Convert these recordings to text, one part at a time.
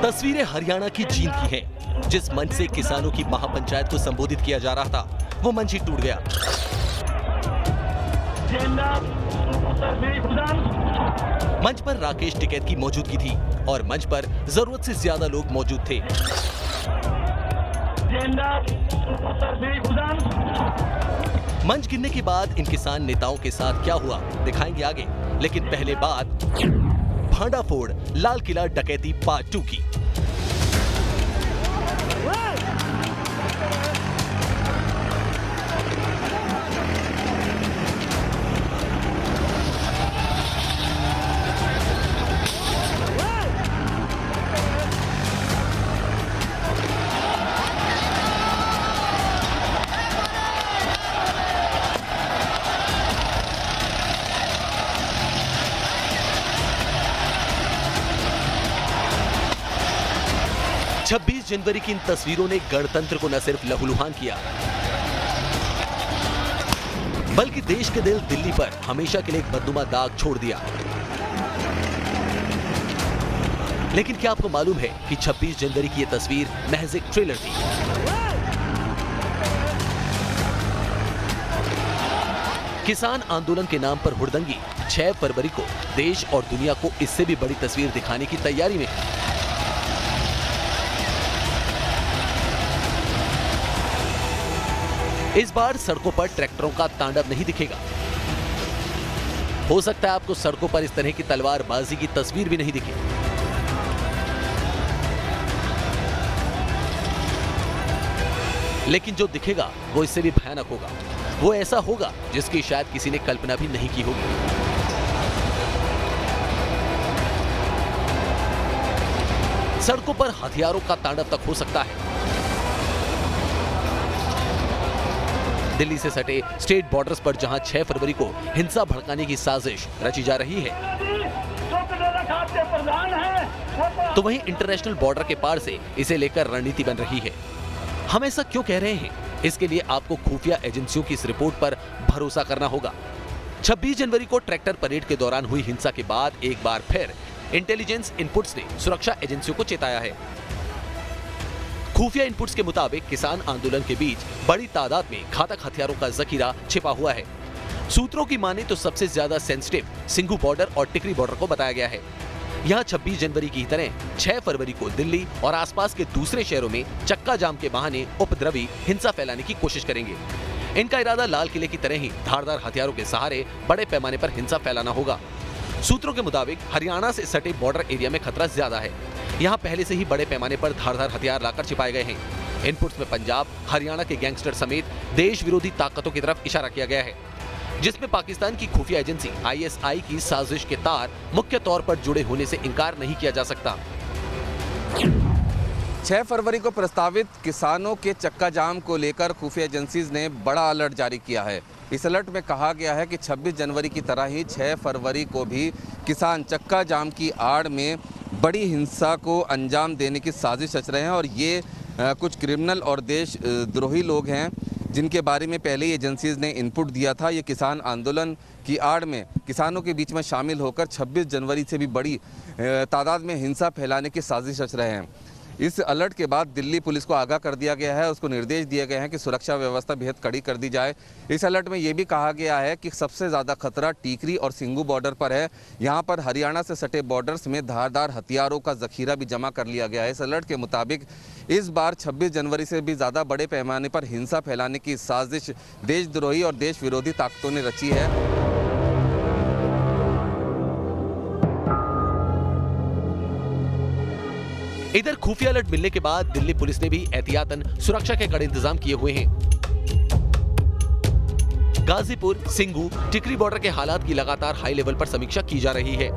तस्वीरें हरियाणा की जींद की हैं। जिस मंच से किसानों की महापंचायत को संबोधित किया जा रहा था, वो मंच ही टूट गया। मंच पर राकेश टिकैत की मौजूदगी थी और मंच पर जरूरत से ज्यादा लोग मौजूद थे। मंच गिरने के बाद इन किसान नेताओं के साथ क्या हुआ दिखाएंगे आगे, लेकिन पहले बात भांडाफोड़ लाल किला डकैती पार्ट 2 की। छब्बीस जनवरी की इन तस्वीरों ने गणतंत्र को न सिर्फ लहूलुहान किया, बल्कि देश के दिल दिल्ली पर हमेशा के लिए एक बदनुमा दाग छोड़ दिया। लेकिन क्या आपको मालूम है कि 26 जनवरी की यह तस्वीर महज एक ट्रेलर थी? किसान आंदोलन के नाम पर हुड़दंगी 6 फरवरी को देश और दुनिया को इससे भी बड़ी तस्वीर दिखाने की तैयारी में। इस बार सड़कों पर ट्रैक्टरों का तांडव नहीं दिखेगा। हो सकता है आपको सड़कों पर इस तरह की तलवारबाजी की तस्वीर भी नहीं दिखे। लेकिन जो दिखेगा वो इससे भी भयानक होगा। वो ऐसा होगा जिसकी शायद किसी ने कल्पना भी नहीं की होगी। सड़कों पर हथियारों का तांडव तक हो सकता है। दिल्ली से सटे स्टेट बॉर्डर्स पर जहां 6 फरवरी को हिंसा भड़काने की साजिश रची जा रही है, तो वहीं इंटरनेशनल बॉर्डर के पार से इसे लेकर रणनीति बन रही है। हम ऐसा क्यों कह रहे हैं? इसके लिए आपको खुफिया एजेंसियों की इस रिपोर्ट पर भरोसा करना होगा। 26 जनवरी को ट्रैक्टर परेड के दौरान हुई हिंसा के बाद एक बार फिर इंटेलिजेंस इनपुट्स ने सुरक्षा एजेंसियों को चेताया है। खुफिया इनपुट्स के मुताबिक किसान आंदोलन के बीच बड़ी तादाद में घातक हथियारों का जखीरा छिपा हुआ है। सूत्रों की माने तो सबसे ज्यादा सेंसिटिव सिंघू बॉर्डर और टिकरी बॉर्डर को बताया गया है। यहाँ 26 जनवरी की तरह 6 फरवरी को दिल्ली और आसपास के दूसरे शहरों में चक्का जाम के बहाने उपद्रवी हिंसा फैलाने की कोशिश करेंगे। इनका इरादा लाल किले की तरह ही धारदार हथियारों के सहारे बड़े पैमाने पर हिंसा फैलाना होगा। सूत्रों के मुताबिक हरियाणा से सटे बॉर्डर एरिया में खतरा ज्यादा है। यहाँ पहले से ही बड़े पैमाने पर धारदार हथियार लाकर छिपाए गए हैं। इनपुट्स में पंजाब, हरियाणा के गैंगस्टर समेत देश विरोधी ताकतों की तरफ इशारा किया गया है, जिसमें पाकिस्तान की खुफिया एजेंसी ISI की साजिश के तार मुख्य तौर पर जुड़े होने से इनकार नहीं किया जा सकता। 6 फरवरी को प्रस्तावित किसानों के चक्का जाम को लेकर खुफिया एजेंसीज ने बड़ा अलर्ट जारी किया है। इस अलर्ट में कहा गया है कि 26 जनवरी की तरह ही 6 फरवरी को भी किसान चक्का जाम की आड़ में बड़ी हिंसा को अंजाम देने की साजिश रच रहे हैं और ये कुछ क्रिमिनल और देशद्रोही लोग हैं जिनके बारे में पहले ही एजेंसीज ने इनपुट दिया था। ये किसान आंदोलन की आड़ में किसानों के बीच में शामिल होकर 26 जनवरी से भी बड़ी तादाद में हिंसा फैलाने की साजिश रच रहे हैं। इस अलर्ट के बाद दिल्ली पुलिस को आगाह कर दिया गया है, उसको निर्देश दिए गए हैं कि सुरक्षा व्यवस्था बेहद कड़ी कर दी जाए। इस अलर्ट में ये भी कहा गया है कि सबसे ज़्यादा खतरा टीकरी और सिंघू बॉर्डर पर है। यहाँ पर हरियाणा से सटे बॉर्डर्स में धारदार हथियारों का जखीरा भी जमा कर लिया गया है। इस अलर्ट के मुताबिक इस बार 26 जनवरी से भी ज़्यादा बड़े पैमाने पर हिंसा फैलाने की साजिश देशद्रोही और देश विरोधी ताकतों ने रची है। इधर खुफिया अलर्ट मिलने के बाद दिल्ली पुलिस ने भी एहतियातन सुरक्षा के कड़े इंतजाम किए हुए हैं। गाजीपुर, सिंघू, टिकरी बॉर्डर के हालात की लगातार हाई लेवल पर समीक्षा की जा रही है।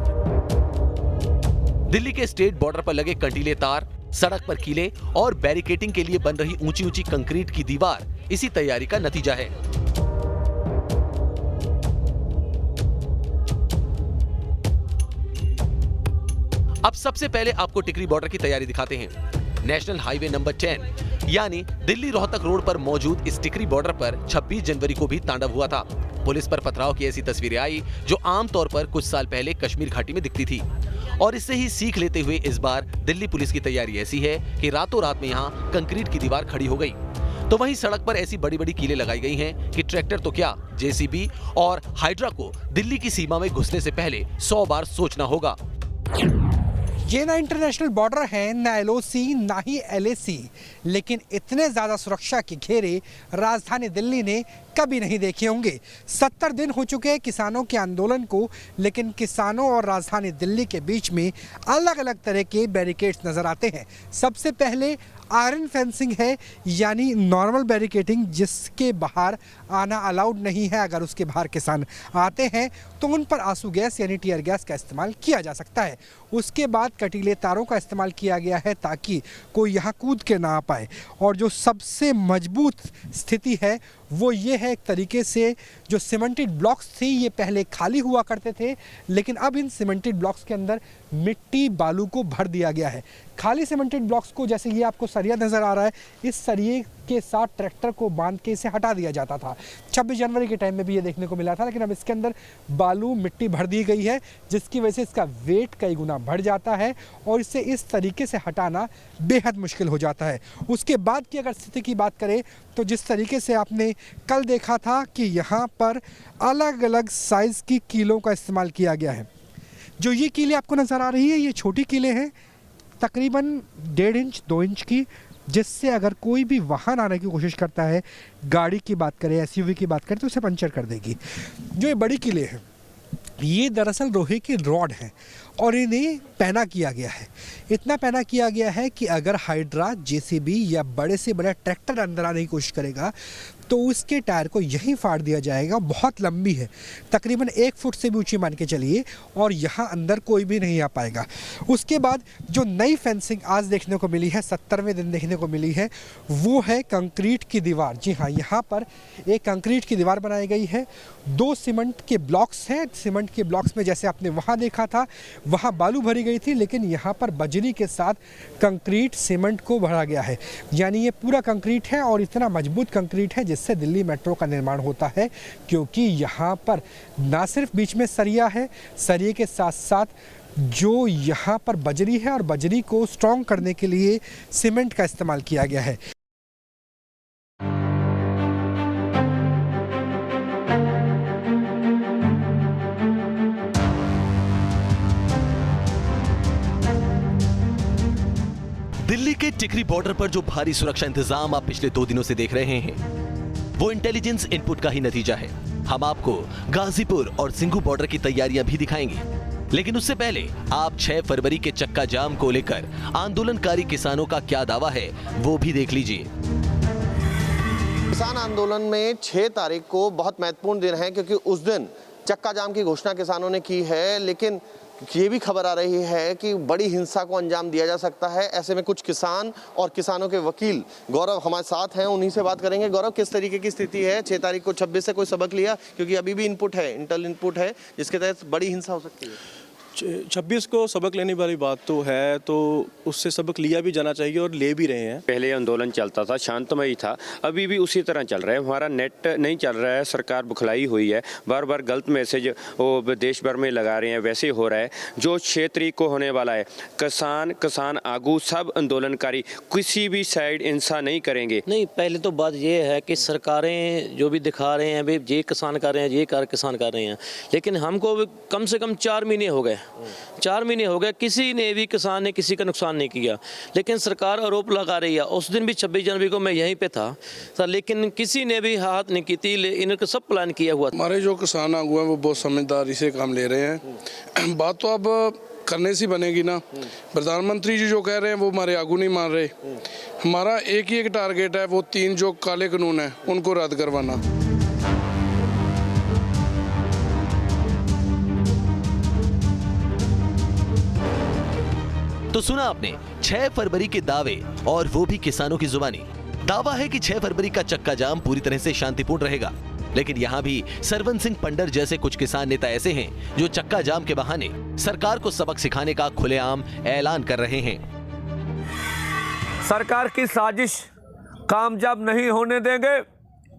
दिल्ली के स्टेट बॉर्डर पर लगे कंटीले तार, सड़क पर कीले और बैरिकेडिंग के लिए बन रही ऊंची ऊंची कंक्रीट की दीवार इसी तैयारी का नतीजा है। अब सबसे पहले आपको टिकरी बॉर्डर की तैयारी दिखाते हैं। नेशनल हाईवे नंबर 10 यानी दिल्ली रोहतक रोड पर मौजूद इस टिकरी बॉर्डर पर 26 जनवरी को भी तांडव हुआ था। पुलिस पर पथराव की ऐसी तस्वीरें आई जो आमतौर पर कुछ साल पहले कश्मीर घाटी में दिखती थी और इससे ही सीख लेते हुए इस बार दिल्ली पुलिस की तैयारी ऐसी है कि रातों रात में यहाँ कंक्रीट की दीवार खड़ी हो गई। तो वहीं सड़क पर ऐसी बड़ी बड़ी कीलें लगाई गई हैं कि ट्रैक्टर तो क्या, जेसीबी और हाइड्रा को दिल्ली की सीमा में घुसने से पहले 100 बार सोचना होगा। ये ना इंटरनेशनल बॉर्डर है, ना एलओसी, ना ही एलएसी, लेकिन इतने ज़्यादा सुरक्षा के घेरे राजधानी दिल्ली ने कभी नहीं देखे होंगे। 70 दिन हो चुके हैं किसानों के आंदोलन को, लेकिन किसानों और राजधानी दिल्ली के बीच में अलग अलग तरह के बैरिकेड्स नज़र आते हैं। सबसे पहले आयरन फेंसिंग है, यानी नॉर्मल बैरिकेडिंग, जिसके बाहर आना अलाउड नहीं है। अगर उसके बाहर किसान आते हैं तो उन पर आंसू गैस यानी टीयर गैस का इस्तेमाल किया जा सकता है। उसके बाद कटीले तारों का इस्तेमाल किया गया है ताकि कोई यहाँ कूद के ना आ पाए। और जो सबसे मजबूत स्थिति है वो ये है, एक तरीके से जो सीमेंटेड ब्लॉक्स थे ये पहले खाली हुआ करते थे, लेकिन अब इन सीमेंटेड ब्लॉक्स के अंदर मिट्टी बालू को भर दिया गया है। खाली सीमेंटेड ब्लॉक्स को, जैसे ये आपको सरिया नज़र आ रहा है, इस सरिये के साथ ट्रैक्टर को बांध के इसे हटा दिया जाता था। 26 जनवरी के टाइम में भी ये देखने को मिला था, लेकिन अब इसके अंदर बालू मिट्टी भर दी गई है, जिसकी वजह से इसका वेट कई गुना बढ़ जाता है और इसे इस तरीके से हटाना बेहद मुश्किल हो जाता है। उसके बाद की अगर स्थिति की बात करें तो जिस तरीके से आपने कल देखा था कि यहाँ पर अलग अलग साइज़ की कीलों का इस्तेमाल किया गया है। जो ये कीलें आपको नज़र आ रही है, ये छोटी कीलें हैं, तकरीबन 1.5 इंच 2 इंच की, जिससे अगर कोई भी वाहन आने की कोशिश करता है, गाड़ी की बात करें, एसयूवी की बात करें, तो उसे पंचर कर देगी। जो ये बड़ी कीलें हैं ये दरअसल लोहे की रॉड हैं और इन्हें पैना किया गया है। इतना पैना किया गया है कि अगर हाइड्रा, जेसीबी या बड़े से बड़ा ट्रैक्टर अंदर आने की कोशिश करेगा तो उसके टायर को यहीं फाड़ दिया जाएगा। बहुत लंबी है, तकरीबन 1 फुट से भी ऊंची मान के चलिए, और यहाँ अंदर कोई भी नहीं आ पाएगा। उसके बाद जो नई फेंसिंग आज देखने को मिली है, 70वें दिन देखने को मिली है, वो है कंक्रीट की दीवार। जी हाँ, यहाँ पर एक कंक्रीट की दीवार बनाई गई है। 2 सीमेंट के ब्लॉक्स हैं। सीमेंट के ब्लॉक्स में जैसे आपने वहाँ देखा था, वहाँ बालू भरी गई थी, लेकिन यहाँ पर बजरी के साथ कंक्रीट सीमेंट को भरा गया है। यानी ये पूरा कंक्रीट है और इतना मजबूत कंक्रीट है जिससे दिल्ली मेट्रो का निर्माण होता है, क्योंकि यहाँ पर ना सिर्फ बीच में सरिया है, सरिये के साथ साथ जो यहाँ पर बजरी है और बजरी को स्ट्रॉन्ग करने के लिए सीमेंट का इस्तेमाल किया गया है। दिल्ली के टिकरी बॉर्डर पर जो भारी सुरक्षा इंतजाम आप पिछले 2 दिनों से देख रहे हैं, वो इंटेलिजेंस इनपुट का ही नतीजा है। हम आपको गाजीपुर और सिंघू बॉर्डर की तैयारियां भी दिखाएंगे, लेकिन उससे पहले आप 6 फरवरी के चक्का जाम को लेकर आंदोलनकारी किसानों का क्या दावा है वो भी देख लीजिए। किसान आंदोलन में 6 तारीख को बहुत महत्वपूर्ण दिन है, क्योंकि उस दिन चक्का जाम की घोषणा किसानों ने की है, लेकिन ये भी खबर आ रही है कि बड़ी हिंसा को अंजाम दिया जा सकता है। ऐसे में कुछ किसान और किसानों के वकील गौरव हमारे साथ हैं, उन्हीं से बात करेंगे। गौरव, किस तरीके की स्थिति है? 6 तारीख को 26 से कोई सबक लिया? क्योंकि अभी भी इनपुट है, इंटेल इनपुट है, जिसके तहत बड़ी हिंसा हो सकती है। 26 को सबक लेने वाली बात तो है, तो उससे सबक लिया भी जाना चाहिए और ले भी रहे हैं। पहले आंदोलन चलता था, शांतमय था, अभी भी उसी तरह चल रहा है। हमारा नेट नहीं चल रहा है, सरकार बुखलाई हुई है, बार बार गलत मैसेज वो देश भर में लगा रहे हैं, वैसे हो रहा है। जो 6 तारीख को होने वाला है, किसान आगू सब आंदोलनकारी किसी भी साइड हिंसा नहीं करेंगे। नहीं, पहले तो बात ये है कि सरकारें जो भी दिखा रहे हैं, भाई ये किसान कर रहे हैं, ये किसान कर रहे हैं, लेकिन हमको कम से कम 4 महीने हो गए, 4 महीने हो गए, किसी ने भी किसान ने किसी का नुकसान नहीं किया, लेकिन सरकार आरोप लगा रही है। उस दिन भी 26 जनवरी को मैं यहीं पे था सर, लेकिन किसी ने भी हाथ नहीं की थी, इनका सब प्लान किया हुआ। हमारे जो किसान आगू हैं वो बहुत समझदारी से काम ले रहे हैं। बात तो अब करने से बनेगी ना। प्रधानमंत्री जी जो कह रहे हैं वो हमारे आगू नहीं मान रहे। हमारा एक ही एक टारगेट है, वो 3 जो काले कानून हैं उनको रद्द करवाना। तो सुना आपने 6 फरवरी के दावे, और वो भी किसानों की जुबानी। दावा है कि 6 फरवरी का चक्का जाम पूरी तरह से शांतिपूर्ण रहेगा, लेकिन यहाँ भी सरवन सिंह पंडर जैसे कुछ किसान नेता ऐसे हैं जो चक्का जाम के बहाने सरकार को सबक सिखाने का खुलेआम ऐलान कर रहे हैं। सरकार की साजिश कामयाब नहीं होने देंगे।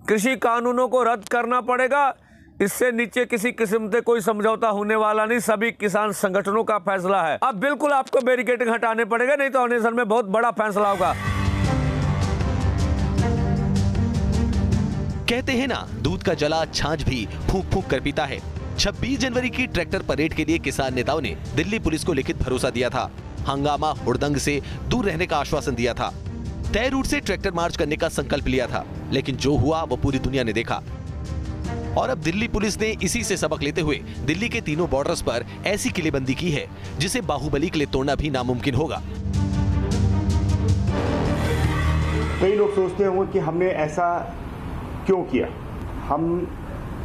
कृषि कानूनों को रद्द करना पड़ेगा। इससे नीचे किसी किस्म से कोई समझौता होने वाला नहीं, सभी किसान संगठनों का फैसला है। अब बिल्कुल आपको बैरिकेडिंग हटाने पड़ेगा, नहीं तो आने साल में बहुत बड़ा फैसला होगा। कहते हैं ना, दूध का जला छाछ भी फूंक फूंक कर पीता है। 26 जनवरी की ट्रैक्टर परेड के लिए किसान नेताओं ने दिल्ली पुलिस को लिखित भरोसा दिया था, हंगामा हुड़दंग से दूर रहने का आश्वासन दिया था, तय रूट से ट्रैक्टर मार्च करने का संकल्प लिया था। लेकिन जो हुआ वो पूरी दुनिया ने देखा। और अब दिल्ली पुलिस ने इसी से सबक लेते हुए दिल्ली के तीनों बॉर्डर्स पर ऐसी किलेबंदी की है जिसे बाहुबली के लिए तोड़ना भी नामुमकिन होगा। कई लोग सोचते होंगे कि हमने ऐसा क्यों किया। हम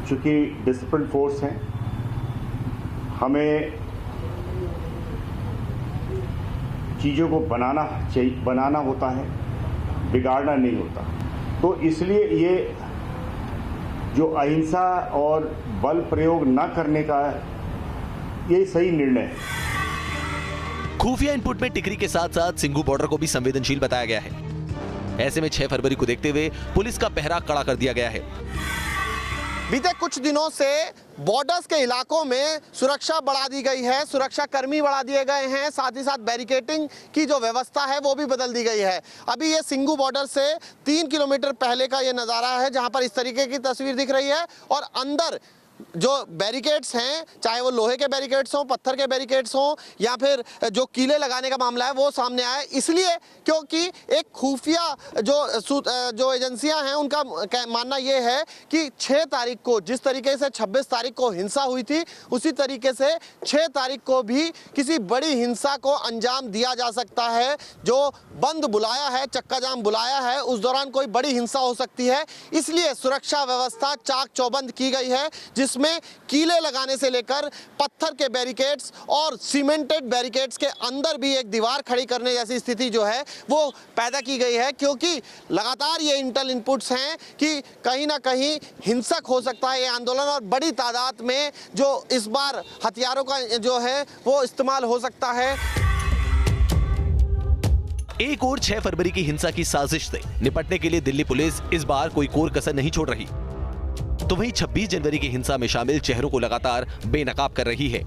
चूंकि डिसिप्लिन फोर्स हैं, हमें चीज़ों को बनाना होता है, बिगाड़ना नहीं होता। तो इसलिए ये जो अहिंसा और बल प्रयोग न करने का ये सही निर्णय है। खुफिया इनपुट में टिकरी के साथ साथ सिंघू बॉर्डर को भी संवेदनशील बताया गया है। ऐसे में 6 फरवरी को देखते हुए पुलिस का पहरा कड़ा कर दिया गया है। बीते कुछ दिनों से बॉर्डर्स के इलाकों में सुरक्षा बढ़ा दी गई है, सुरक्षा कर्मी बढ़ा दिए गए हैं, साथ ही साथ बैरिकेडिंग की जो व्यवस्था है वो भी बदल दी गई है। अभी ये सिंघू बॉर्डर से 3 किलोमीटर पहले का ये नज़ारा है जहां पर इस तरीके की तस्वीर दिख रही है और अंदर जो बैरिकेड्स हैं, चाहे वो लोहे के बैरिकेड्स हों, पत्थर के बैरिकेड्स हों या फिर जो कीले लगाने का मामला है वो सामने आया, इसलिए क्योंकि एक खुफिया जो एजेंसियां हैं उनका मानना ये है कि 6 तारीख को जिस तरीके से 26 तारीख को हिंसा हुई थी उसी तरीके से 6 तारीख को भी किसी बड़ी हिंसा को अंजाम दिया जा सकता है। जो बंद बुलाया है, चक्का जाम बुलाया है, उस दौरान कोई बड़ी हिंसा हो सकती है, इसलिए सुरक्षा व्यवस्था चाक चौबंद की गई है, जिसमें कीले लगाने से लेकर पत्थर के बैरिकेड्स और सीमेंटेड बैरिकेड्स के अंदर भी एक दीवार खड़ी करने जैसी स्थिति जो है वो पैदा की गई है। क्योंकि लगातार ये इंटेल इनपुट्स हैं कि कहीं ना कहीं हिंसक हो सकता है ये आंदोलन और बड़ी तादाद में जो इस बार हथियारों का जो है वो इस्तेमाल हो सकता है। एक और 6 फरवरी की हिंसा की साजिश से निपटने के लिए दिल्ली पुलिस इस बार कोई कोर कसर नहीं छोड़ रही, तो वहीं 26 जनवरी की हिंसा में शामिल चेहरों को लगातार बेनकाब कर रही है।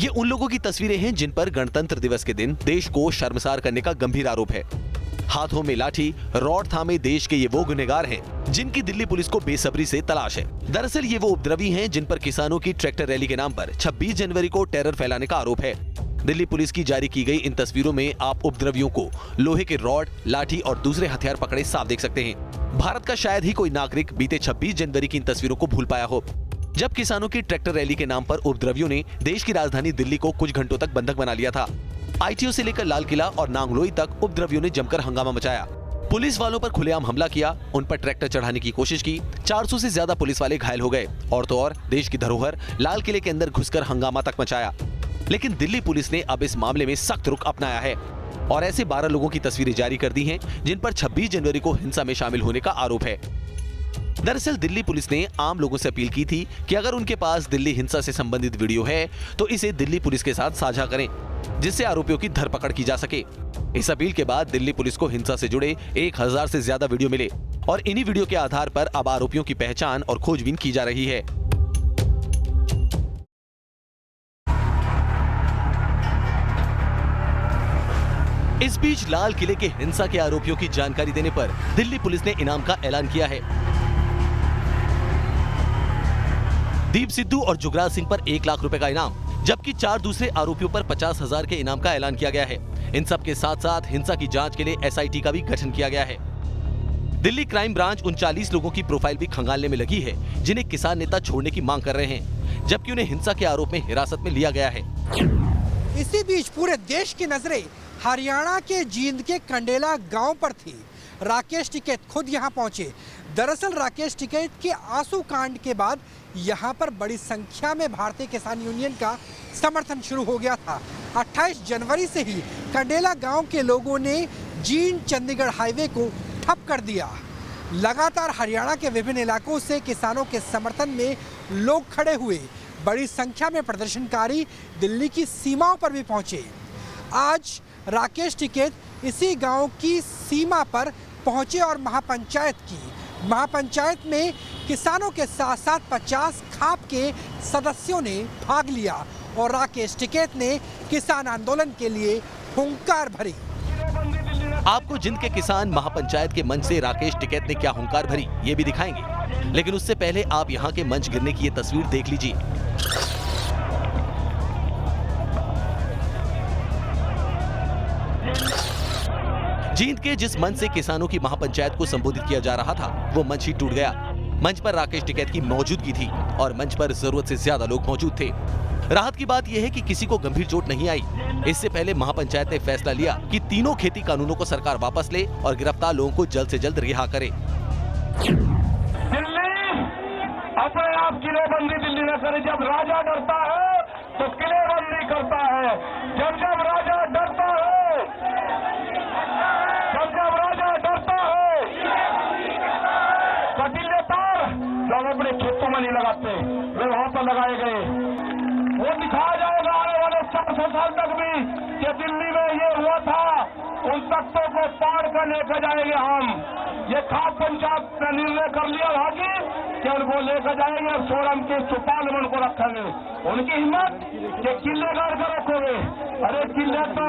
ये उन लोगों की तस्वीरें हैं जिन पर गणतंत्र दिवस के दिन देश को शर्मसार करने का गंभीर आरोप है। हाथों में लाठी, रॉड थामे देश के ये वो गुनहगार हैं जिनकी दिल्ली पुलिस को बेसब्री से तलाश है। दरअसल ये वो उपद्रवी हैं जिन पर किसानों की ट्रैक्टर रैली के नाम पर 26 जनवरी को टेरर फैलाने का आरोप है। दिल्ली पुलिस की जारी की गई इन तस्वीरों में आप उपद्रवियों को लोहे के रॉड, लाठी और दूसरे हथियार पकड़े साफ देख सकते हैं। भारत का शायद ही कोई नागरिक बीते 26 जनवरी की इन तस्वीरों को भूल पाया हो, जब किसानों की ट्रैक्टर रैली के नाम पर उपद्रवियों ने देश की राजधानी दिल्ली को कुछ घंटों तक बंधक बना लिया था। आईटीओ से लेकर लाल किला और नांगलोई तक उपद्रवियों ने जमकर हंगामा मचाया, पुलिस वालों पर खुलेआम हमला किया, उन पर ट्रैक्टर चढ़ाने की कोशिश की। 400 से ज्यादा पुलिस वाले घायल हो गए और तो और देश की धरोहर लाल किले के अंदर घुसकर हंगामा तक मचाया। लेकिन दिल्ली पुलिस ने अब इस मामले में सख्त रुख अपनाया है और ऐसे 12 लोगों की तस्वीरें जारी कर दी हैं जिन पर 26 जनवरी को हिंसा में शामिल होने का आरोप है। दरअसल दिल्ली पुलिस ने आम लोगों से अपील की थी कि अगर उनके पास दिल्ली हिंसा से संबंधित वीडियो है तो इसे दिल्ली पुलिस के साथ साझा करें, जिससे आरोपियों की धरपकड़ की जा सके। इस अपील के बाद दिल्ली पुलिस को हिंसा से जुड़े 1000 से ज्यादा वीडियो मिले और इन्हीं वीडियो के आधार पर अब आरोपियों की पहचान और खोजबीन की जा रही है। इस बीच लाल किले के हिंसा के आरोपियों की जानकारी देने पर दिल्ली पुलिस ने इनाम का ऐलान किया है। दीप सिद्धू और जुगराज सिंह पर 1 लाख रुपए का इनाम, जबकि 4 दूसरे आरोपियों पर 50,000 के इनाम का ऐलान किया गया है। इन सब के साथ साथ हिंसा की जांच के लिए एसआईटी का भी गठन किया गया है। दिल्ली क्राइम ब्रांच 39 लोगों की प्रोफाइल भी खंगालने में लगी है जिन्हें किसान नेता छोड़ने की मांग कर रहे हैं, जबकि उन्हें हिंसा के आरोप में हिरासत में लिया गया है। इसी बीच पूरे देश की नजरें हरियाणा के जींद के कंडेला गांव पर थी। राकेश टिकैत खुद यहां पहुंचे। दरअसल राकेश टिकैत के आंसू कांड के बाद यहां पर बड़ी संख्या में भारतीय किसान यूनियन का समर्थन शुरू हो गया था। 28 जनवरी से ही कंडेला गांव के लोगों ने जींद चंडीगढ़ हाईवे को ठप कर दिया। लगातार हरियाणा के विभिन्न इलाकों से किसानों के समर्थन में लोग खड़े हुए। बड़ी संख्या में प्रदर्शनकारी दिल्ली की सीमाओं पर भी पहुंचे। आज राकेश टिकैत इसी गांव की सीमा पर पहुंचे और महापंचायत की। महापंचायत में किसानों के साथ साथ 50 खाप के सदस्यों ने भाग लिया और राकेश टिकैत ने किसान आंदोलन के लिए हुंकार भरी। आपको जिंद के किसान महापंचायत के मंच से राकेश टिकैत ने क्या हुंकार भरी ये भी दिखाएंगे, लेकिन उससे पहले आप यहाँ के मंच गिरने की ये तस्वीर देख लीजिए। जींद के जिस मंच से किसानों की महापंचायत को संबोधित किया जा रहा था वो मंच ही टूट गया। मंच पर राकेश टिकैत की मौजूदगी थी और मंच पर जरूरत से ज्यादा लोग मौजूद थे। राहत की बात यह है कि किसी को गंभीर चोट नहीं आई। इससे पहले महापंचायत ने फैसला लिया कि तीनों खेती कानूनों को सरकार वापस ले और गिरफ्तार लोगों को जल्द से जल्द रिहा करे। दिल्ली अपने आप किलेबंदी दिल्ली न करे। जब राजा डरता है तो किलेबंदी करता है। जब राजा डरता है, जब राजा डरता है, कटीले तार जो हम अपने खेतों में नहीं लगाते वे वहां पर लगाए गए। वो दिखाया जाएगा आने वाले 400 साल तक भी कि दिल्ली में ये हुआ था। उन तख्तों को पाड़ कर लेकर जाएंगे हम। ये खाप पंचायत ने निर्णय कर लिया था कि उनको लेकर जाएंगे और सोरम के चौपाल में उनको रखेंगे। उनकी हिम्मत कि किले गाड़ कर रखोगे। अरे किले तो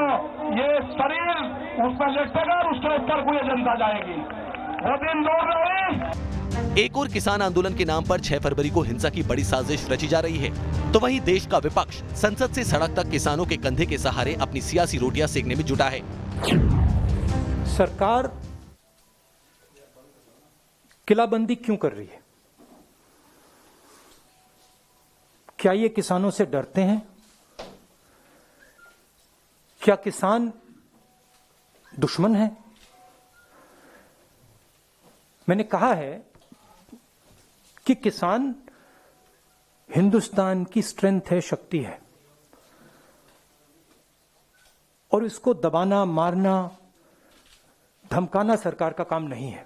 ये शरीर उस पर लेटेगा और उसके ऊपर कोई जनता जाएगी। वो दिन दूर रही। एक और किसान आंदोलन के नाम पर 6 फरवरी को हिंसा की बड़ी साजिश रची जा रही है, तो वहीं देश का विपक्ष संसद से सड़क तक किसानों के कंधे के सहारे अपनी सियासी रोटियां सेकने में जुटा है। सरकार किलाबंदी क्यों कर रही है? क्या ये किसानों से डरते हैं? क्या किसान दुश्मन है? मैंने कहा है कि किसान हिंदुस्तान की स्ट्रेंथ है, शक्ति है, और इसको दबाना, मारना, धमकाना सरकार का काम नहीं है।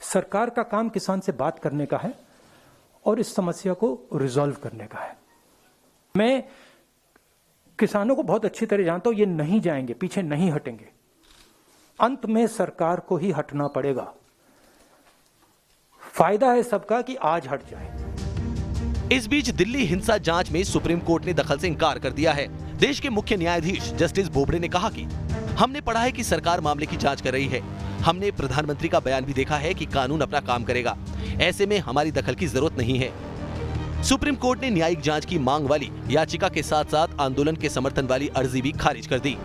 सरकार का काम किसान से बात करने का है और इस समस्या को रिजॉल्व करने का है। मैं किसानों को बहुत अच्छी तरह जानता हूं, ये नहीं जाएंगे, पीछे नहीं हटेंगे। अंत में सरकार को ही हटना पड़ेगा। फायदा है सबका कि आज हट जाए। इस बीच दिल्ली हिंसा जांच में सुप्रीम कोर्ट ने दखल से इनकार कर दिया है। देश के मुख्य न्यायाधीश जस्टिस बोबड़े ने कहा कि हमने पढ़ा है कि सरकार मामले की जांच कर रही है। हमने प्रधानमंत्री का बयान भी देखा है कि कानून अपना काम करेगा। ऐसे में हमारी दखल की जरूरत नहीं है। सुप्रीम कोर्ट ने न्यायिक जांच की मांग वाली याचिका के साथ साथ आंदोलन के समर्थन वाली अर्जी भी खारिज कर दी।